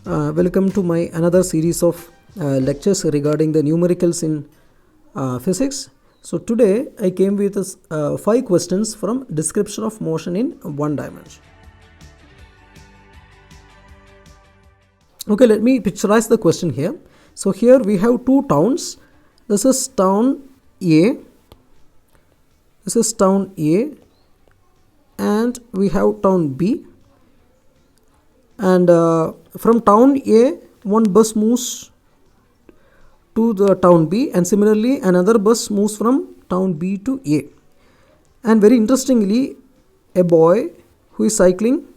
Welcome to my another series of lectures regarding the numericals in physics. So today I came with 5 questions from description of motion in one dimension. Okay, let me picturize the question here. So here we have two towns. This is town A. This is town A, and we have town B. And from town A, one bus moves to the town B, and similarly another bus moves from town B to A. And very interestingly, a boy who is cycling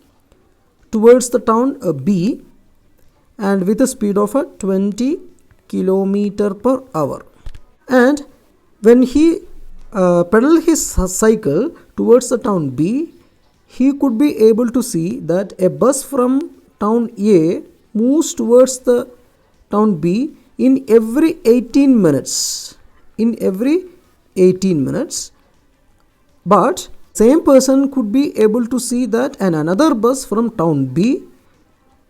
towards the town B and with a speed of 20 kilometer per hour. And when he pedal his cycle towards the town B, he could be able to see that a bus from town A moves towards the town B in every 18 minutes. But same person could be able to see that another bus from town B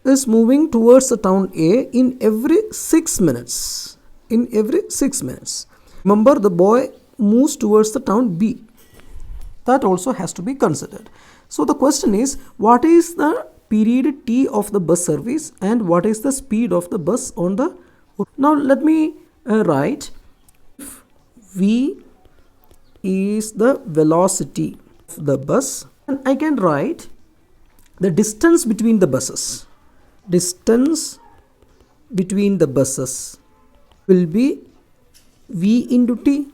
is moving towards the town A in every 6 minutes. Remember, the boy moves towards the town B. That also has to be considered. So the question is, what is the period T of the bus service and what is the speed of the bus on the... Now let me write, if V is the velocity of the bus, and I can write the distance between the buses. Distance between the buses will be V into T,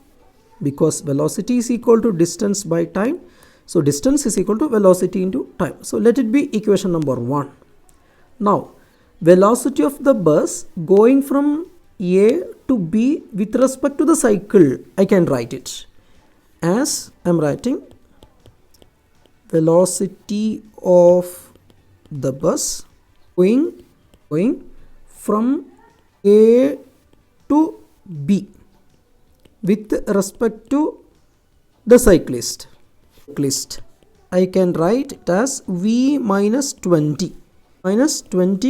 because velocity is equal to distance by time. So distance is equal to velocity into time. So let it be equation number 1. Now velocity of the bus going from A to B with respect to the cycle, I can write it as I am writing velocity of the bus going from A to B with respect to the cyclist. I can write it as V minus 20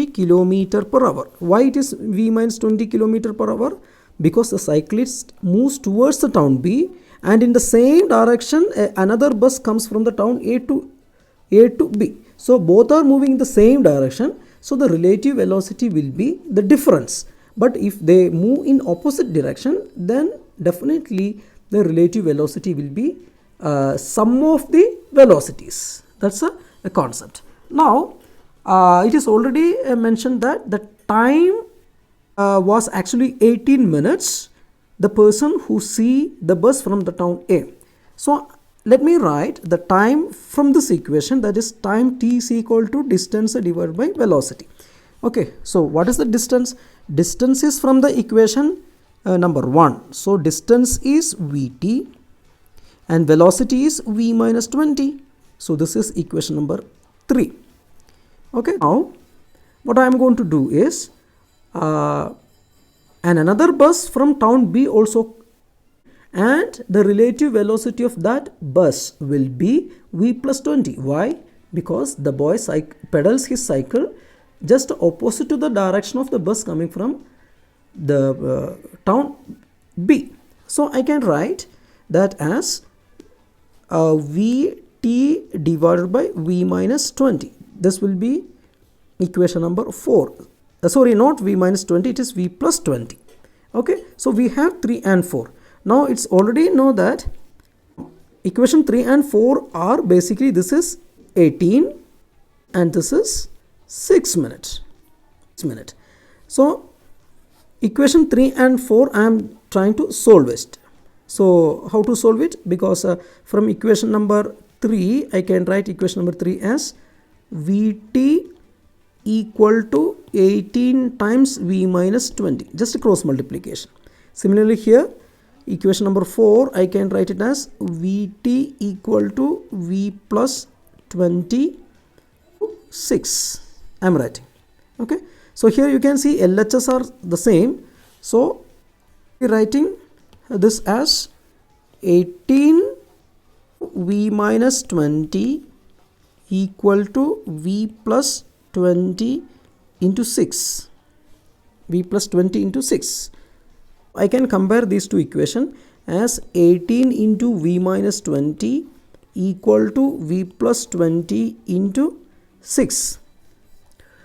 kilometer per hour. Why it is V minus 20 kilometer per hour? Because the cyclist moves towards the town B, and in the same direction another bus comes from the town A to B. So both are moving in the same direction. So the relative velocity will be the difference. But if they move in opposite direction, then definitely the relative velocity will be sum of the velocities. That's a concept. Now it is already mentioned that the time was actually 18 minutes, the person who see the bus from the town A. So let me write the time from this equation, that is time T is equal to distance divided by velocity. Okay, so what is the distance? Distance is from the equation number 1. So distance is Vt and velocity is V minus 20. So this is equation number 3. Okay, now what I am going to do is another bus from town B also, and the relative velocity of that bus will be V plus 20. Why? Because the boy pedals his cycle just opposite to the direction of the bus coming from the town B. So I can write that as Vt divided by V minus 20. This will be equation number 4. Sorry, not V minus 20, it is V plus 20. Okay, so we have 3 and 4. Now it's already know that equation 3 and 4 are basically, this is 18 and this is 6 minutes. So equation 3 and 4 I am trying to solve it. So how to solve it? Because from equation number 3 I can write equation number 3 as Vt equal to 18 times V minus 20, just a cross multiplication. Similarly here, equation number 4 I can write it as Vt equal to V plus 26. I am writing. Okay, so here you can see LHS are the same. So writing this as 18 V minus 20 equal to V plus 26 into 6. V plus 20 into 6. I can compare these two equations as 18 into V minus 20 equal to V plus 20 into 6.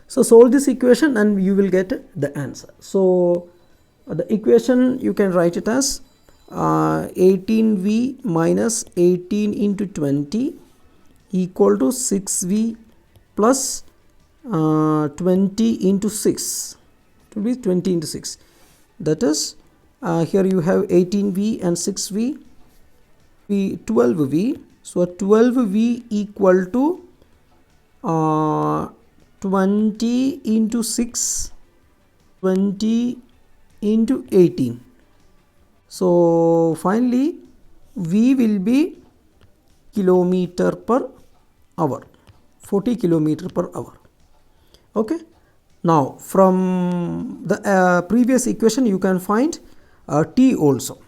So solve this equation and you will get the answer. So the equation you can write it as 18V minus 18 into 20 equal to 6V plus 20 into 6. It will be 20 into 6. That is, here you have 18V and 6V, 12V. So 12V equal to 20 into 6, 20 into 18. So finally V will be kilometer per hour, 40 kilometer per hour. Okay. Now from the previous equation you can find T also.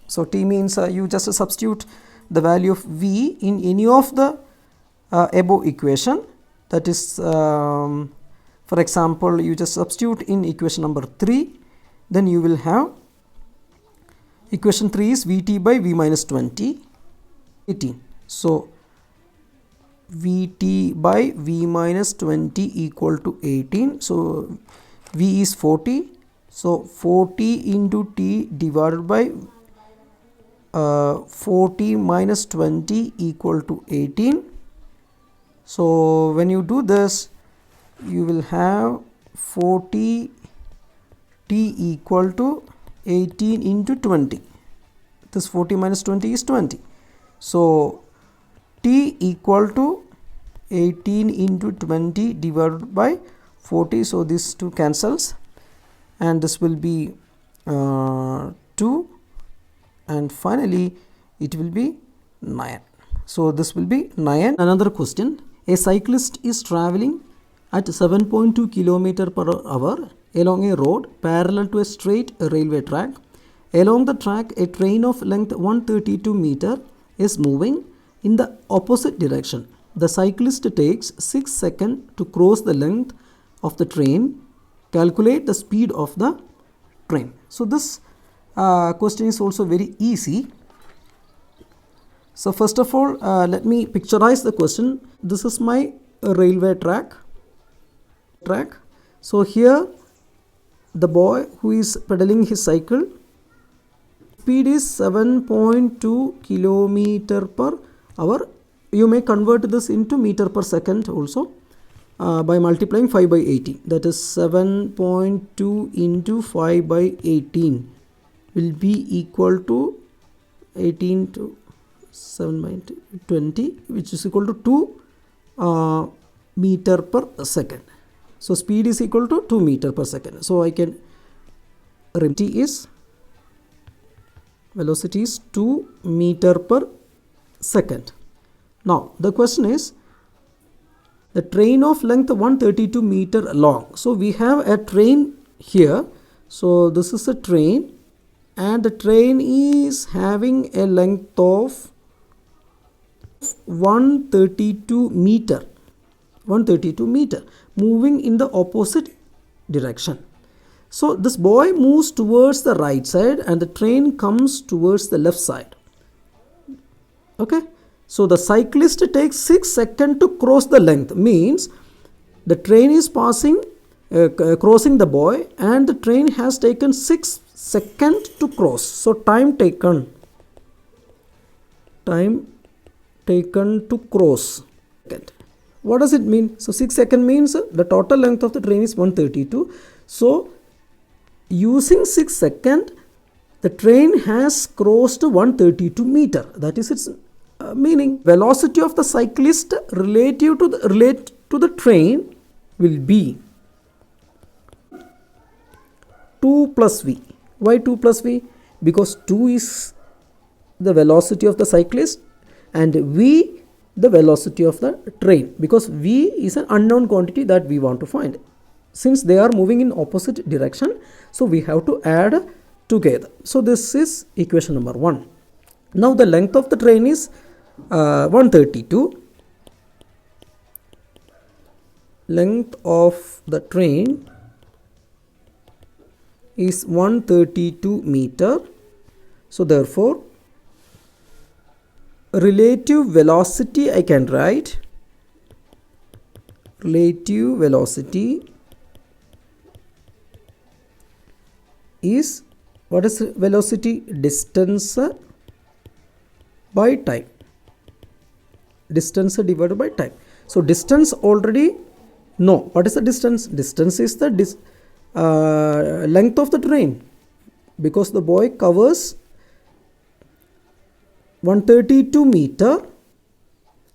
So T means you just substitute the value of V in any of the above equation. That is, for example, you just substitute in equation number 3, then you will have equation 3 is Vt by V minus 20, 18. So Vt by V minus 20 equal to 18. So V is 40. So 40 into T divided by 40 minus 20 equal to 18. So when you do this, you will have 40 T equal to 18 into 20. This 40 minus 20 is 20. So T equal to 18 into 20 divided by 40. So this 2 cancels and this will be 2, and finally it will be 9. So this will be 9. Another question. A cyclist is traveling at 7.2 km per hour along a road parallel to a straight railway track. Along the track, a train of length 132 meter is moving in the opposite direction. The cyclist takes 6 seconds to cross the length of the train. Calculate the speed of the train. So this question is also very easy. So first of all, let me picturize the question. This is my railway track. So here the boy who is pedaling his cycle, speed is 7.2 kilometer per hour. You may convert this into meter per second also by multiplying 5 by 18. That is 7.2 into 5 by 18 will be equal to 18 to 7 by 20, which is equal to 2 meter per second. So speed is equal to 2 meter per second. So I can velocity is 2 meter per second. Now the question is the train of length 132 meter long. So we have a train here. So this is a train and the train is having a length of 132 meter moving in the opposite direction. So this boy moves towards the right side and the train comes towards the left side. Okay. So the cyclist takes 6 seconds to cross the length, means the train is passing, crossing the boy, and the train has taken 6 seconds to cross. So time taken to cross. What does it mean? So 6 seconds means the total length of the train is 132. So using 6 seconds, the train has crossed 132 meter. That is its meaning. Velocity of the cyclist relative to the train will be 2 plus v. Why 2 plus v? Because 2 is the velocity of the cyclist and v the velocity of the train, because v is an unknown quantity that we want to find. Since they are moving in opposite direction, so we have to add together. So this is equation number 1. Now the length of the train is 132. length of the train is 132 meter. So therefore relative velocity I can write, relative velocity is, what is velocity? Distance by time, distance divided by time. So distance already know. What is the distance? Distance is the length of the train, because the boy covers 132 meter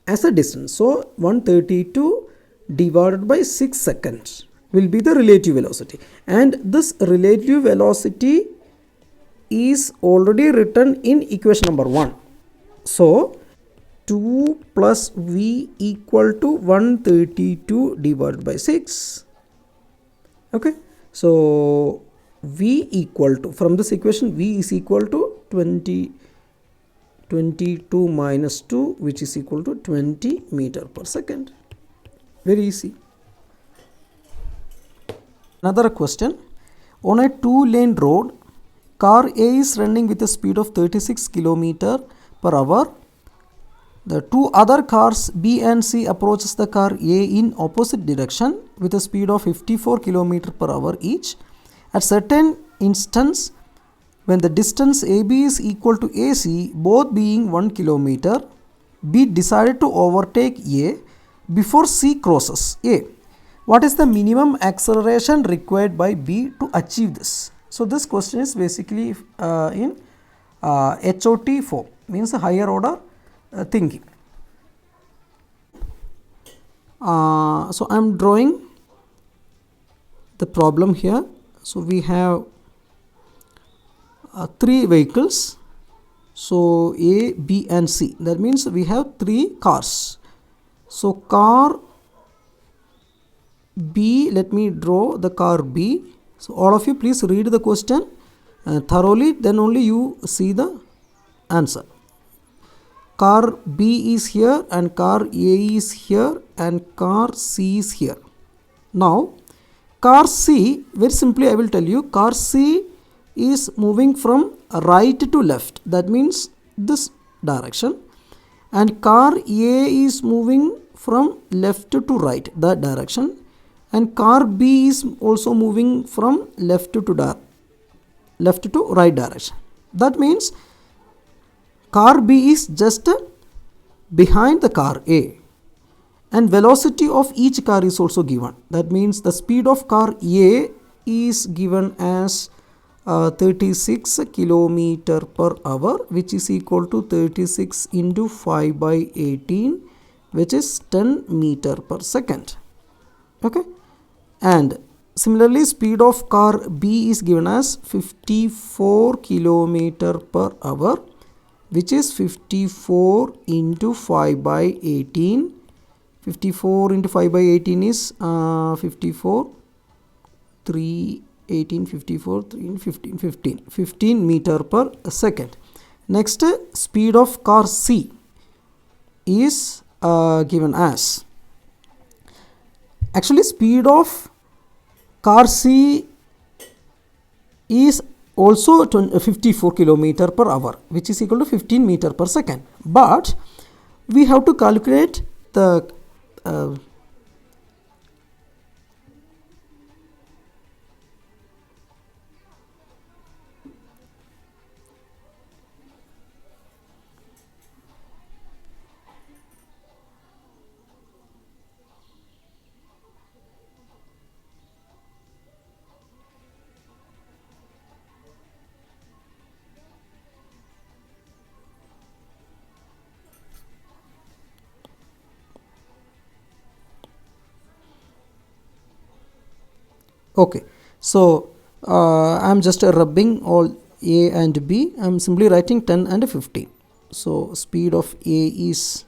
as a distance. So 132 divided by 6 seconds will be the relative velocity, and this relative velocity is already written in equation number 1. So 2 plus v equal to 132 divided by 6. Okay, so v equal to, from this equation v is equal to 22 minus 2, which is equal to 20 meter per second. Very easy. Another question. On a 2-lane road, car A is running with a speed of 36 km per hour. The two other cars B and C approaches the car A in opposite direction with a speed of 54 km per hour each. At certain instance, when the distance AB is equal to AC, both being 1 km, B decided to overtake A before C crosses A. What is the minimum acceleration required by B to achieve this? So this question is basically in HOT form, means a higher order thinking. So I am drawing the problem here. So we have 3 vehicles. So A, B and C. That means we have 3 cars. So car B, let me draw the car B. So all of you please read the question thoroughly, then only you see the answer. Car B is here and car A is here and car C is here. Now car C, very simply I will tell you, car C is moving from right to left, that means this direction, and car A is moving from left to right, that direction, and car B is also moving from left to right direction. That means car B is just behind the car A, and velocity of each car is also given. That means the speed of car A is given as 36 km per hour, which is equal to 36 into 5 by 18, which is 10 meter per second. Okay, and similarly speed of car B is given as 54 km per hour, which is 54 into 5 by 18. 54 into 5 by 18 is 54, 3, 18, 54, 3, 15, 15, 15 meter per second. Next, speed of car C is given as, actually speed of car C is also 54 km per hour, which is equal to 15 meter per second, but we have to calculate the okay, so I am just rubbing all A and B. I am simply writing 10 and 15. So speed of A is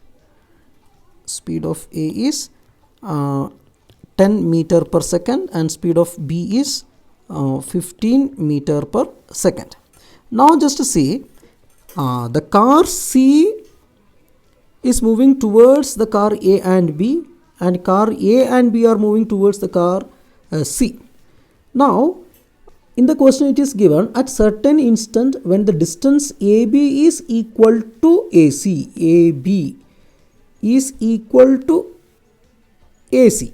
10 meter per second and speed of B is 15 meter per second. Now just see, the car C is moving towards the car A and B, and car A and B are moving towards the car C. Now, in the question it is given at certain instant when the distance AB is equal to AC. AB is equal to AC.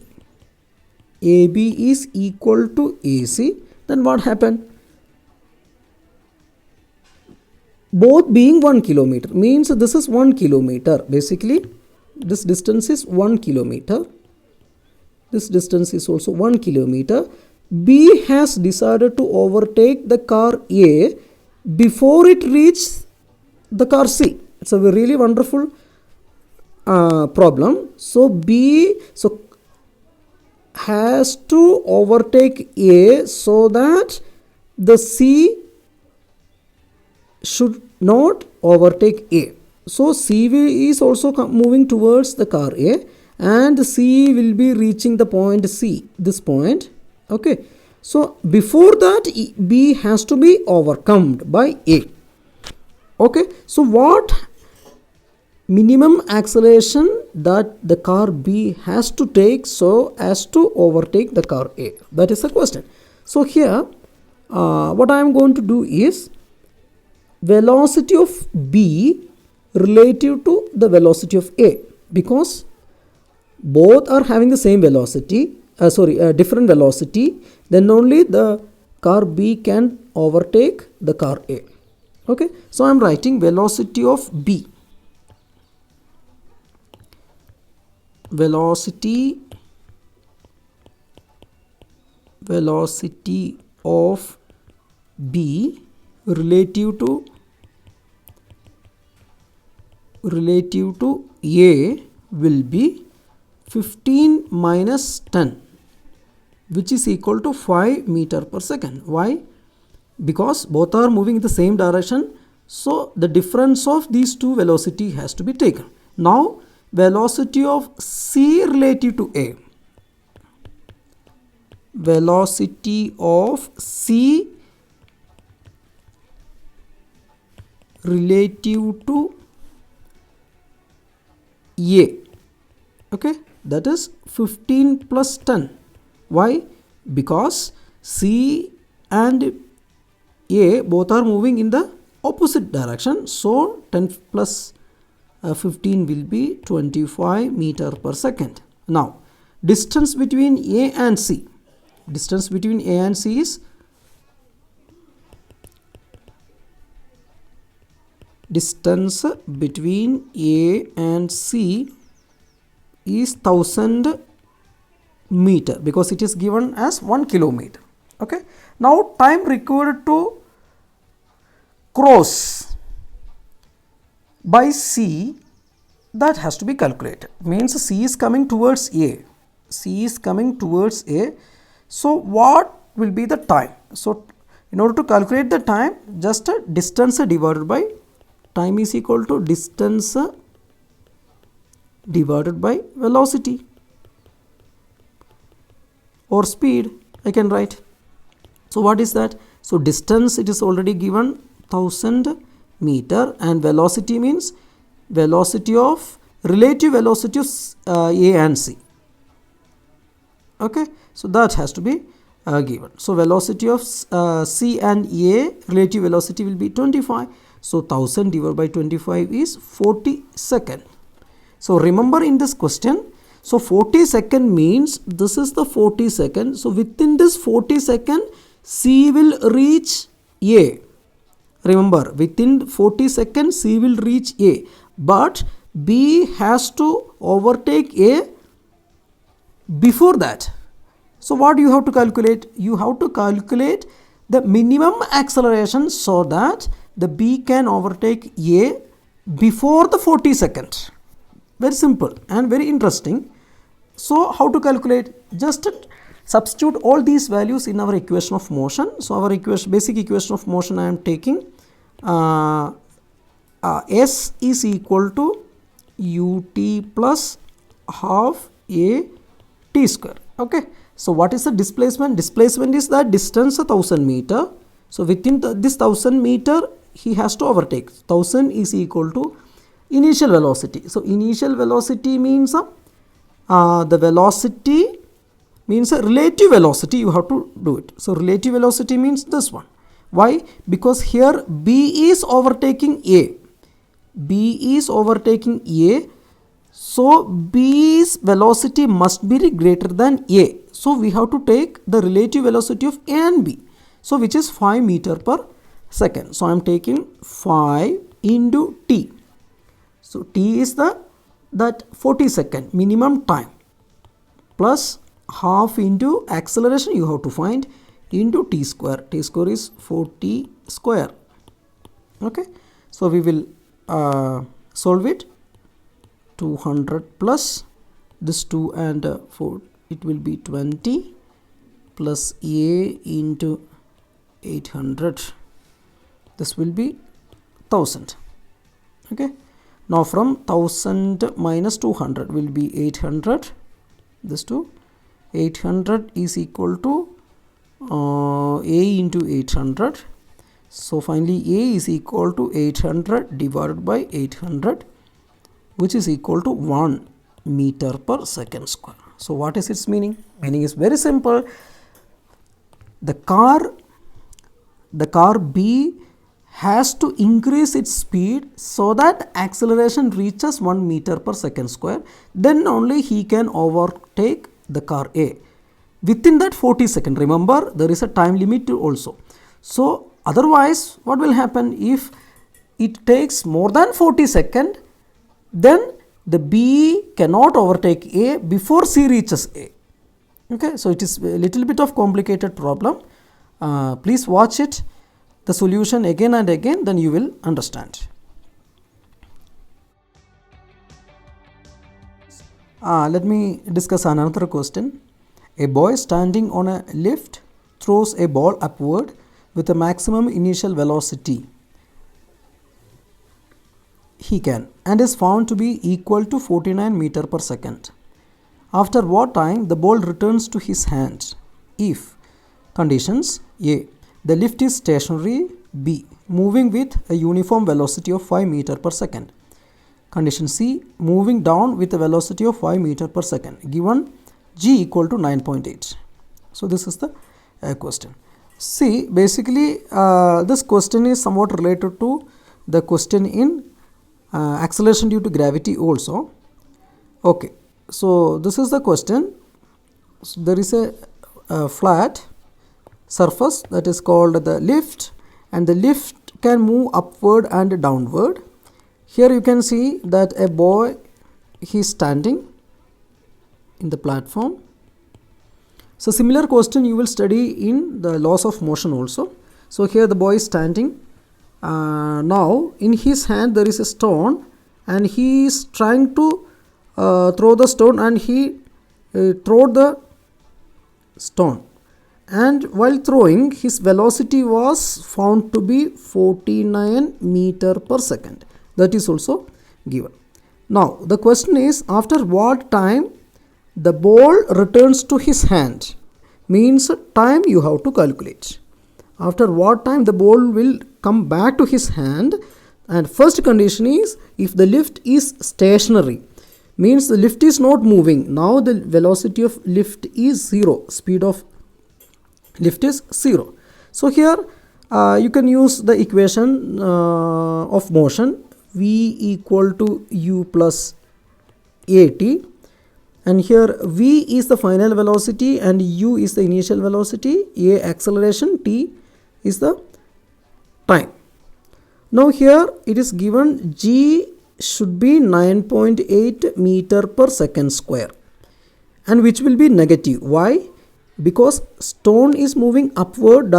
AB is equal to AC. Then what happened? Both being 1 kilometer means this is 1 kilometer. Basically, this distance is 1 kilometer. This distance is also 1 kilometer. B has decided to overtake the car A before it reaches the car C. It's a really wonderful problem. So B has to overtake A so that the C should not overtake A. So C is also moving towards the car A, and C will be reaching the point C, this point. Okay, so before that B has to be overcome by A. Okay, so what minimum acceleration that the car B has to take so as to overtake the car A? That is the question. So here what I am going to do is velocity of B relative to the velocity of A, because both are having the same velocity, different velocity, then only the car B can overtake the car A. Okay, so I am writing velocity of B. Velocity of B relative to A will be 15 minus 10, which is equal to 5 meter per second. Why? Because both are moving in the same direction, so the difference of these two velocity has to be taken. Now velocity of C relative to A. Velocity of C relative to A. Okay, that is 15 plus 10. Why? Because C and A both are moving in the opposite direction, so 10 plus 15 will be 25 meter per second. Now distance between A and C. Distance between A and C is distance between A and C is 1000 meter, because it is given as 1 kilometer. Okay, now time required to cross by C, that has to be calculated. Means C is coming towards A. C is coming towards A. So what will be the time? So in order to calculate the time, just distance divided by time is equal to distance divided by velocity or speed, I can write. So what is that? So distance, it is already given 1000 meter, and velocity means velocity of relative velocity of A and C. Okay, so that has to be given. So velocity of C and A relative velocity will be 25. So 1000 divided by 25 is 40 second. So remember in this question, so 40 second means this is the 40 second. So within this 40 second C will reach A. Remember, within 40 seconds C will reach A, but B has to overtake A before that. So what do you have to calculate? You have to calculate the minimum acceleration so that the B can overtake A before the 40 seconds. Very simple and very interesting. So how to calculate? Just substitute all these values in our equation of motion. So our basic equation of motion I am taking S is equal to ut plus half a t square. Okay, so what is the displacement? Displacement is the distance 1000 meter. So within this 1000 meter he has to overtake. 1000 is equal to initial velocity. So initial velocity means the velocity means a relative velocity, you have to do it. So relative velocity means this one. Why? Because here B is overtaking A. B is overtaking A. So B's velocity must be greater than A. So we have to take the relative velocity of A and B. So which is 5 meter per second. So I am taking 5 into T. So T is that 40 second minimum time plus half into acceleration you have to find into T square. T square is 40 square. Okay. So we will solve it. 200 plus this 2 and 4, it will be 20 plus A into 800, this will be 1000. Okay. Now from 1000 minus 200 will be 800. This 2, 800 is equal to A into 800. So finally A is equal to 800 divided by 800, which is equal to 1 meter per second square. So what is its meaning? Meaning is very simple. The car B has to increase its speed so that acceleration reaches 1 meter per second square. Then only he can overtake the car A within that 40 seconds. Remember, there is a time limit also. So otherwise what will happen if it takes more than 40 seconds? Then the B cannot overtake A before C reaches A. Okay, so it is a little bit of complicated problem. Please watch it, the solution again and again, then you will understand. Let me discuss another question. A boy standing on a lift throws a ball upward with a maximum initial velocity he can and is found to be equal to 49 meter per second. After what time the ball returns to his hand? If conditions: A, the lift is stationary, B, moving with a uniform velocity of 5 meter per second. Condition C, moving down with a velocity of 5 meter per second, given G equal to 9.8. So this is the question. See, basically this question is somewhat related to the question in acceleration due to gravity also. Okay, so this is the question. So there is a flat surface that is called the lift, and the lift can move upward and downward. Here you can see that a boy, he is standing in the platform. So similar question you will study in the laws of motion also. So here the boy is standing. Now in his hand there is a stone and he is trying to throw the stone, and he threw the stone, and while throwing his velocity was found to be 49 meter per second. That is also given. Now the question is, after what time the ball returns to his hand? Means time you have to calculate. After what time the ball will come back to his hand? And first condition is, if the lift is stationary, means the lift is not moving. Now the velocity of lift is 0, speed of lift is 0. So here you can use the equation of motion, V equal to U plus AT, and here V is the final velocity and U is the initial velocity, A acceleration, T is the time. Now here it is given G should be 9.8 meter per second square, and which will be negative. Why? Because stone is moving upward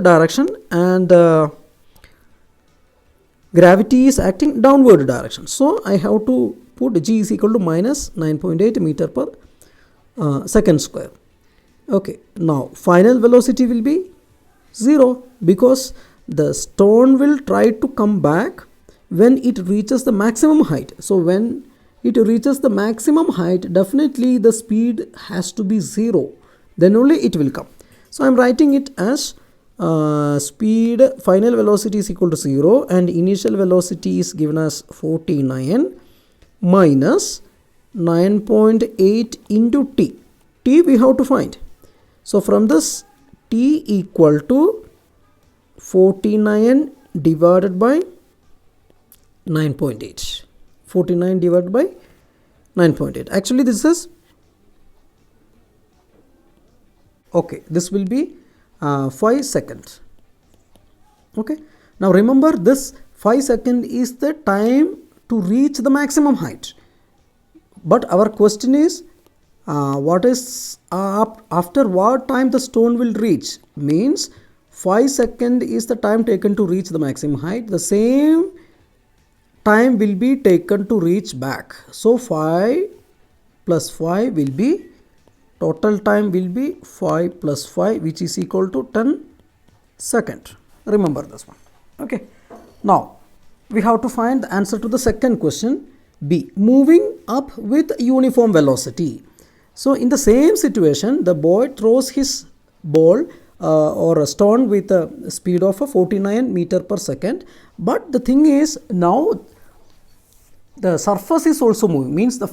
direction, and gravity is acting downward direction. So I have to put G is equal to minus 9.8 meter per second square. Okay, now final velocity will be 0, because the stone will try to come back when it reaches the maximum height. So when it reaches the maximum height, definitely the speed has to be 0, then only it will come. So I am writing it as speed final velocity is equal to 0 and initial velocity is given as 49 minus 9.8 into t. T we have to find. So from this, t equal to 49 divided by 9.8. 49 divided by 9.8. Actually this is, okay, this will be 5 seconds. Okay. Now remember, this 5 seconds is the time to reach the maximum height. But our question is, what is after what time the stone will reach? Means 5 seconds is the time taken to reach the maximum height. The same time will be taken to reach back. So 5 plus 5 will be, total time will be 5 plus 5, which is equal to 10 seconds. Remember this one. Okay. Now we have to find the answer to the second question. B. Moving up with uniform velocity. So in the same situation, the boy throws his ball or a stone with a speed of 49 meter per second. But the thing is, now the surface is also moving, means the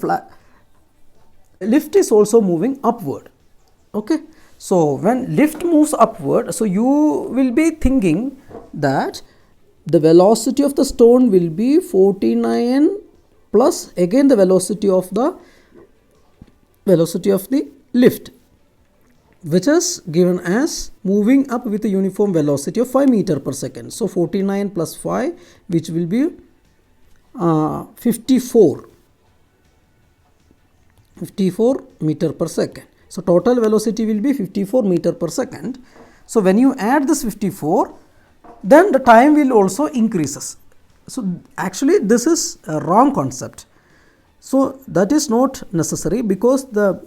lift is also moving upward. Okay. So when lift moves upward, so you will be thinking that the velocity of the stone will be 49 plus again the velocity of the lift, which is given as moving up with a uniform velocity of 5 meter per second. So 49 plus 5, which will be 54 meter per second. So total velocity will be 54 meter per second. So when you add this 54, then the time will also increases. So actually this is a wrong concept. So that is not necessary, because the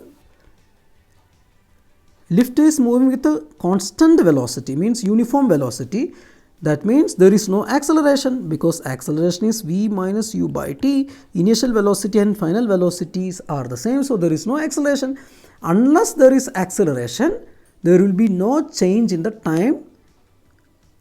lift is moving with a constant velocity, means uniform velocity. That means there is no acceleration, because acceleration is v minus u by t. Initial velocity and final velocities are the same, so there is no acceleration. Unless there is acceleration, there will be no change in the time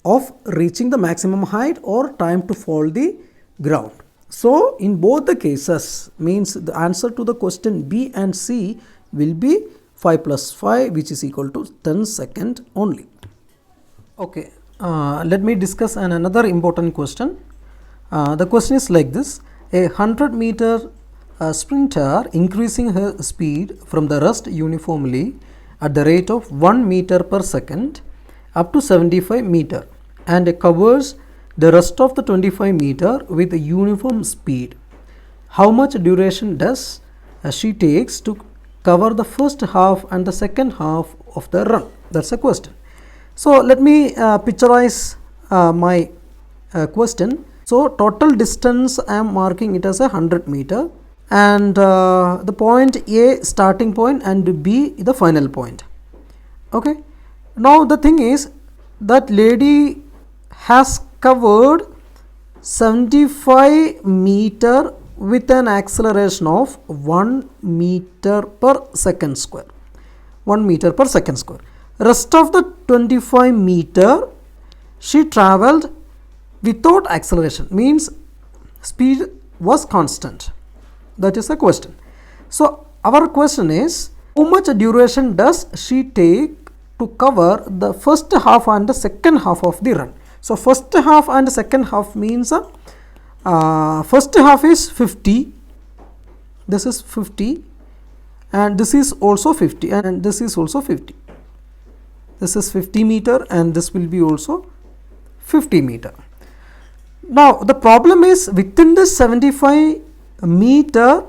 of reaching the maximum height or time to fall the ground. So in both the cases, means the answer to the question B and C will be 5 plus 5, which is equal to 10 seconds only. Okay, let me discuss another important question. The question is like this: a 100-meter sprinter increasing her speed from the rest uniformly at the rate of 1 meter per second up to 75 meter and covers the rest of the 25 meter with a uniform speed. How much duration does she takes to cover the first half and the second half of the run? That's a question. So let me picturize my question. So total distance I am marking it as a 100 meter, and the point A starting point and B the final point. Okay. Now the thing is, that lady has covered 75 meter with an acceleration of 1 meter per second square. 1 meter per second square. Rest of the 25 meter she travelled without acceleration, means speed was constant. That is the question. So our question is, how much duration does she take to cover the first half and the second half of the run? So first half and second half means first half is 50, this is 50, and this is also 50, and this is also 50. This is 50 meter and this will be also 50 meter. Now the problem is, within this 75 meter,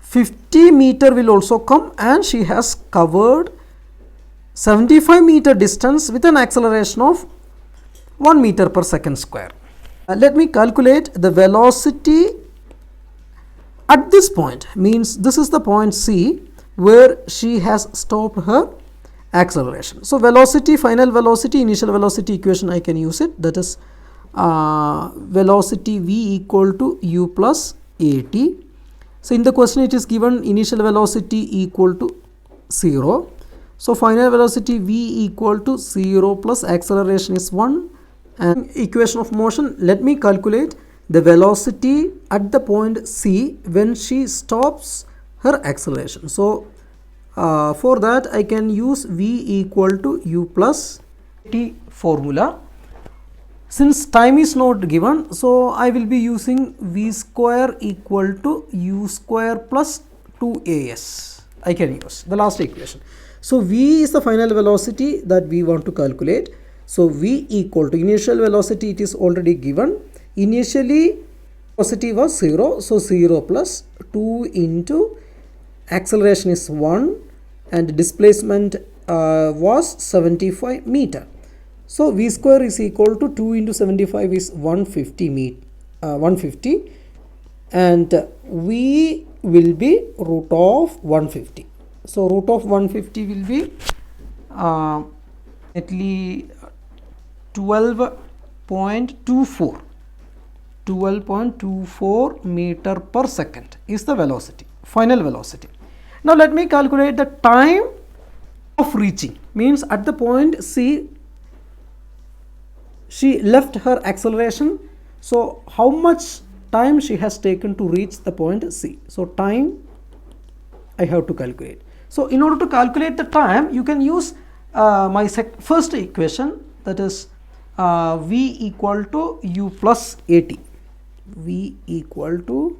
50 meter will also come, and she has covered 75 meter distance with an acceleration of 1 meter per second square. Let me calculate the velocity at this point, means this is the point C where she has stopped her acceleration. So velocity, final velocity, initial velocity equation I can use it, that is velocity v equal to u plus at. So in the question it is given initial velocity equal to 0. So final velocity v equal to 0 plus acceleration is 1, and equation of motion, let me calculate the velocity at the point C when she stops her acceleration. So for that I can use v equal to u plus t formula. Since time is not given, so I will be using v square equal to u square plus 2as. I can use the last equation. So v is the final velocity that we want to calculate. So v equal to initial velocity, it is already given. Initially velocity was 0, so 0 plus 2 into acceleration is 1 and displacement was 75 meter. So v square is equal to 2 into 75 is 150 and v will be root of 150. So root of 150 will be at least 12.24 meter per second is the velocity, final velocity. Now let me calculate the time of reaching. Means at the point C, she left her acceleration. So how much time she has taken to reach the point C? So time I have to calculate. So in order to calculate the time, you can use my first equation, that is v equal to u plus at. V equal to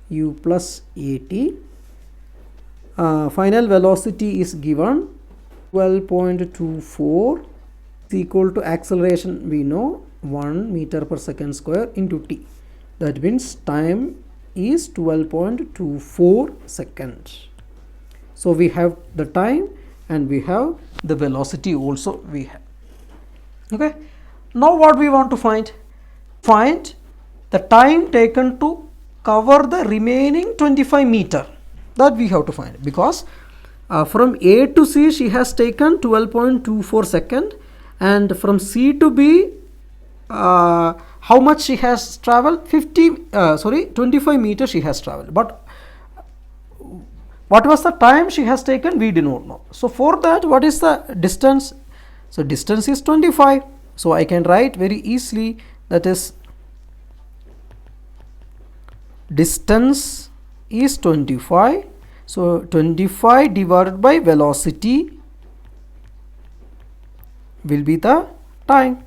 u plus at. Final velocity is given 12.24 is equal to acceleration, we know 1 meter per second square into t. That means time is 12.24 seconds. So we have the time and we have the velocity also we have. Okay. Now what we want to find? Find the time taken to cover the remaining 25 meter. That we have to find, because from A to C she has taken 12.24 second, and from C to B how much she has traveled? 25 meters she has traveled. But what was the time she has taken? We do not know. So for that, what is the distance? So distance is 25. So I can write very easily, that is distance is 25. So 25 divided by velocity will be the time.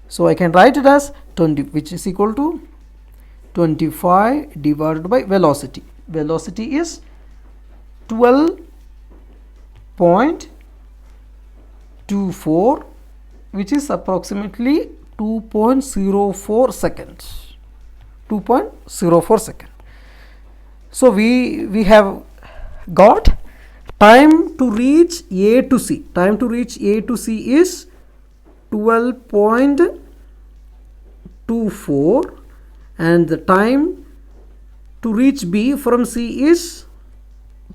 So I can write it as 20, which is equal to 25 divided by velocity. Velocity is 12.24, which is approximately 2.04 seconds. 2.04 seconds. So we have got time to reach A to C. Time to reach A to C is 12.24, and the time to reach B from C is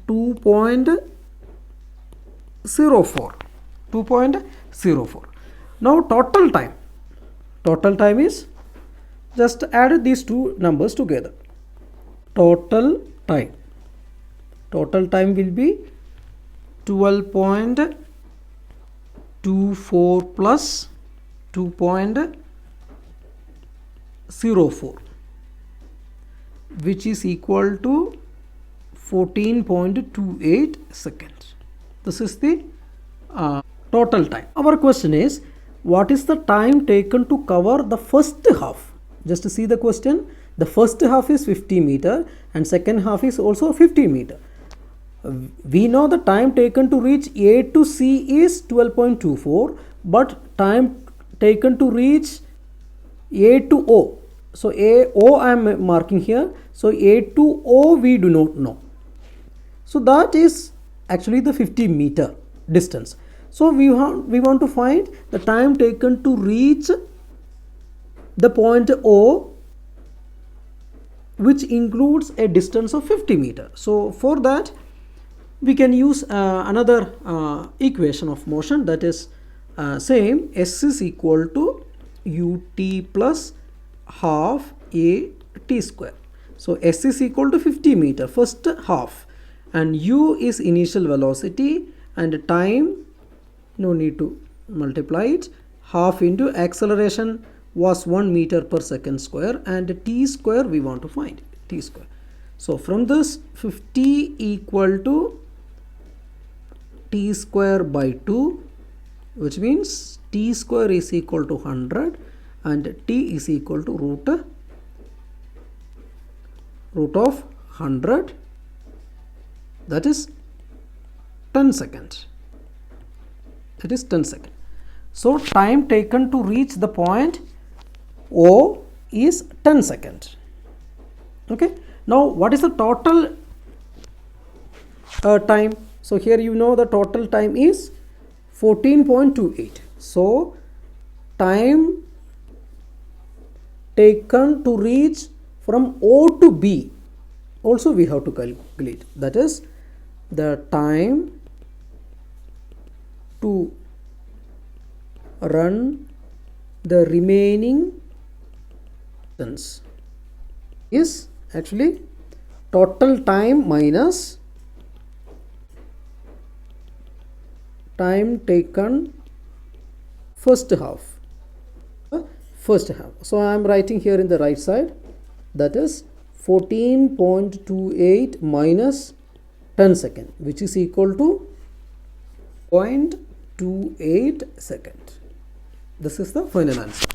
2.04. 2.04. Now total time. Total time is, just add these two numbers together. Total time. Total time will be 12.24 plus 2.04, which is equal to 14.28 seconds. This is the total time. Our question is, what is the time taken to cover the first half? Just see the question. The first half is 50 meter and second half is also 50 meter. We know the time taken to reach A to C is 12.24, but time taken to reach A to O. So O I am marking here. So A to O we do not know. So that is actually the 50 meter distance. So we want to find the time taken to reach the point O, which includes a distance of 50 meter. So for that we can use another equation of motion, that is same, S is equal to ut plus half a t square. So S is equal to 50 meter, first half, and u is initial velocity, and time, no need to multiply it, half into acceleration was 1 meter per second square, and t square we want to find t square. So from this 50 equal to t square by 2, which means t square is equal to 100 and t is equal to root of 100, that is 10 seconds. It is 10 seconds. So time taken to reach the point O is 10 seconds. Okay. Now what is the total time? So here you know the total time is 14.28. So time taken to reach from O to B also we have to calculate. That is the time to run the remaining distance is actually total time minus time taken first half. So I am writing here in the right side, that is 14.28 minus 10 second, which is equal to 0.28 second. This is the final answer.